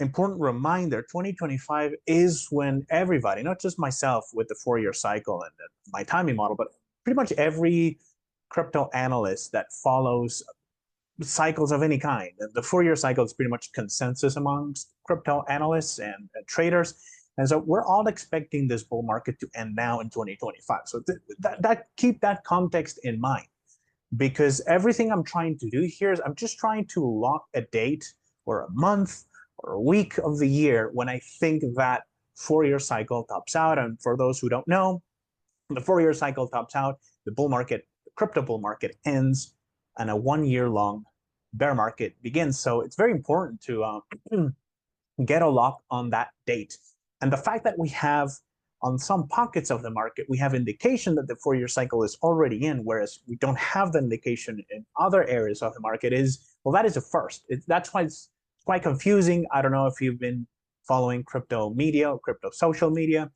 Important reminder, 2025 is when everybody, not just myself with the 4-year cycle and my timing model, but pretty much every crypto analyst that follows cycles of any kind. The 4-year cycle is pretty much consensus amongst crypto analysts and traders. And so we're all expecting this bull market to end now in 2025. So keep that context in mind, because everything I'm trying to do here is I'm just trying to lock a date or a month or a week of the year when I think that 4-year cycle tops out. And for those who don't know, the 4-year cycle tops out, the bull market, the crypto bull market ends, and a 1-year-long bear market begins. So it's very important to get a lock on that date. And the fact that we have, on some pockets of the market, we have indication that the 4-year cycle is already in, whereas we don't have the indication in other areas of the market is, well, that is a first. That's why it's quite confusing. I don't know if you've been following crypto media or crypto social media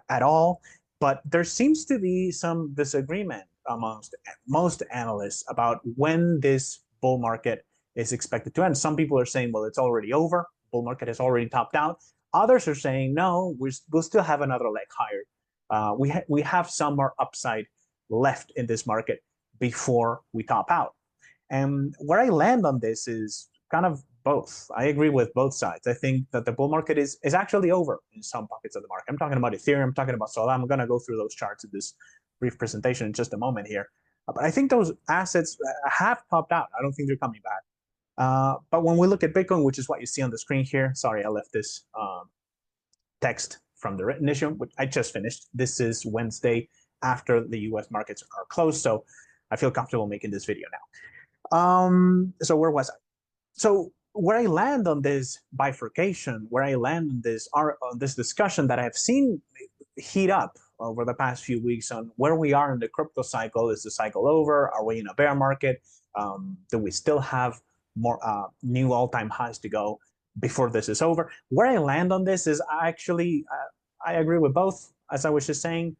at all, but there seems to be some disagreement amongst most analysts about when this bull market is expected to end. Some people are saying, well, it's already over. Bull market has already topped out. Others are saying, no, we'll still have another leg higher. We have some more upside left in this market before we top out. And where I land on this is kind of both. I agree with both sides. I think that the bull market is actually over in some pockets of the market. I'm talking about Ethereum, I'm talking about Solana. I'm going to go through those charts in this brief presentation in just a moment here. But I think those assets have topped out. I don't think they're coming back. But when we look at Bitcoin, which is what you see on the screen here, sorry, I left this text from the written issue, which I just finished. This is Wednesday after the US markets are closed, so I feel comfortable making this video now. So where was I? So where I land on this bifurcation, where I land on this discussion that I've seen heat up over the past few weeks on where we are in the crypto cycle. Is the cycle over? Are we in a bear market? Do we still have more new all-time highs to go before this is over? Where I land on this is I agree with both, as I was just saying,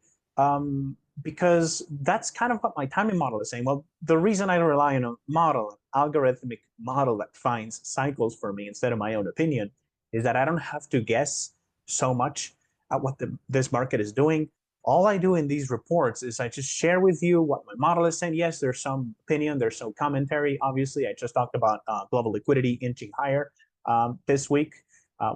because that's kind of what my timing model is saying. Well, the reason I rely on a model, an algorithmic model that finds cycles for me instead of my own opinion, is that I don't have to guess so much at what this market is doing. All I do in these reports is I just share with you what my model is saying. Yes, there's some opinion, there's some commentary. Obviously, I just talked about global liquidity inching higher this week,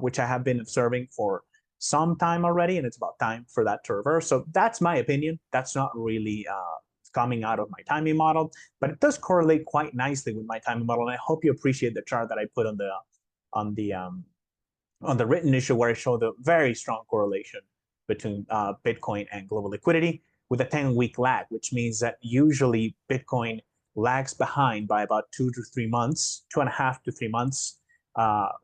which I have been observing for some time already, and it's about time for that to reverse. So that's my opinion. That's not really coming out of my timing model, but it does correlate quite nicely with my timing model. And I hope you appreciate the chart that I put on the written issue, where I show the very strong correlation between Bitcoin and global liquidity with a 10-week lag, which means that usually Bitcoin lags behind by about 2 to 3 months, 2.5 to 3 months.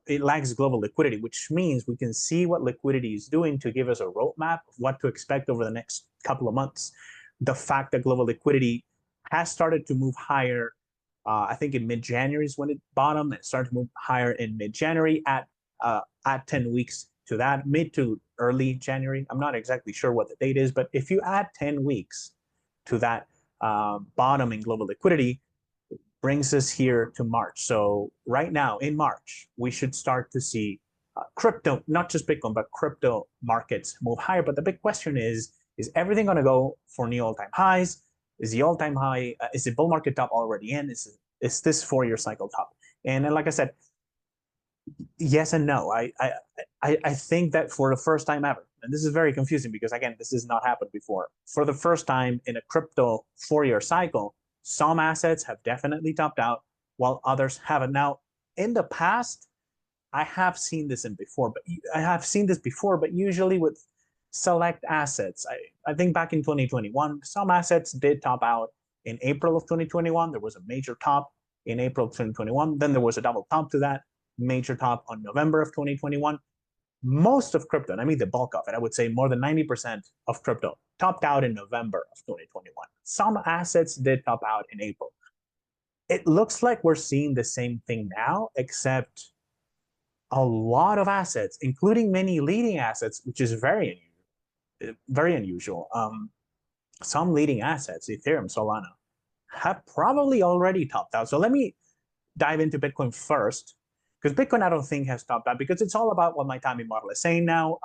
It lags global liquidity, which means we can see what liquidity is doing to give us a roadmap of what to expect over the next couple of months. The fact that global liquidity has started to move higher, I think in mid-January is when it bottomed. It started to move higher in mid-January at 10 weeks to that, mid to early January. I'm not exactly sure what the date is, but if you add 10 weeks to that bottom in global liquidity, it brings us here to March. So right now in March, we should start to see crypto, not just Bitcoin, but crypto markets move higher. But the big question is everything going to go for new all-time highs? Is the all-time high, is the bull market top already in? Is this 4-year cycle top? And like I said, yes and no. I think that for the first time ever, and this is very confusing because, again, this has not happened before. For the first time in a crypto 4-year cycle, some assets have definitely topped out while others haven't. Now, in the past, I have seen this before, but usually with select assets. I think back in 2021, some assets did top out in April of 2021. There was a major top in April of 2021. Then there was a double top to that, major top on November of 2021. Most of crypto, and I mean the bulk of it, I would say more than 90% of crypto topped out in November of 2021. Some assets did top out in April. It looks like we're seeing the same thing now, except a lot of assets, including many leading assets, which is very unusual. Some leading assets, Ethereum, Solana, have probably already topped out. So let me dive into Bitcoin first, Because Bitcoin, I don't think has stopped that because it's all about what my timing model is saying now.